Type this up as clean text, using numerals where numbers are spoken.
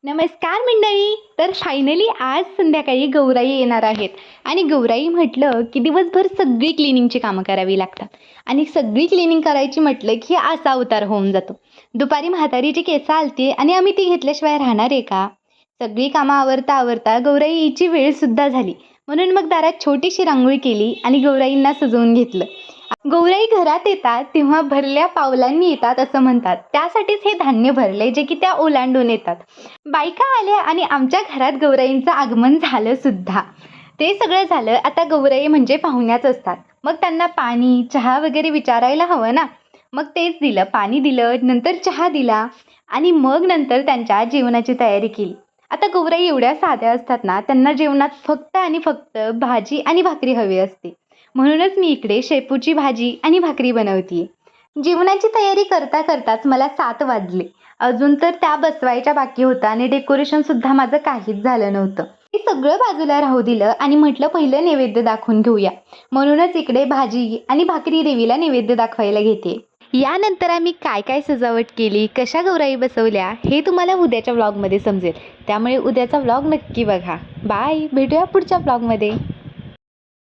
नमस्कार मंडळी. तर फायनली आज संध्याकाळी गौराई येणार आहेत आणि गौराई म्हटलं की दिवसभर सगळी क्लिनिंगची कामं करावी लागतात आणि सगळी क्लिनिंग करायची म्हटलं की असा अवतार होऊन जातो. दुपारी म्हातारीची केस आलती आणि आम्ही ती घेतल्याशिवाय राहणार आहे का? सगळी कामं आवरता आवरता गौराईची वेळ सुद्धा झाली. म्हणून मग दारात छोटीशी रांगोळी केली आणि गौराईंना सजवून घेतलं. गौराई घरात येतात तेव्हा भरल्या पावलांनी येतात असं म्हणतात. त्यासाठीच हे धान्य भरले जे की त्या ओलांडून येतात. बायका आल्या आणि आमच्या घरात गौराईंचं आगमन झालं सुद्धा. ते सगळं झालं. आता गौराई म्हणजे पाहुण्याच असतात. मग त्यांना पाणी, चहा वगैरे विचारायला हवं ना. मग तेच दिलं. पाणी दिलं, नंतर चहा दिला आणि मग नंतर त्यांच्या जेवणाची तयारी केली. आता गौराई एवढ्या साध्या असतात ना, त्यांना जेवणात फक्त आणि फक्त भाजी आणि भाकरी हवी असते. म्हणूनच मी इकडे शेपूची भाजी आणि भाकरी बनवतीये. जेवणाची तयारी करता करताच मला 7 वाजले. अजून तर त्या बसवायच्या बाकी होता आणि डेकोरेशन सुद्धा माझं काहीच झालं नव्हतं. हे सगळं बाजूला राहू दिलं आणि म्हटलं पहिलं नैवेद्य दाखवून घेऊया. म्हणूनच इकडे भाजी आणि भाकरी देवीला नैवेद्य दाखवायला घेते. यानंतर आम्ही काय काय सजावट केली, कशा गौराई बसवल्या हे तुम्हाला उद्याच्या व्लॉगमध्ये समजेल. त्यामुळे उद्याचा व्लॉग नक्की बघा. बाय. भेटूया पुढच्या व्लॉगमध्ये.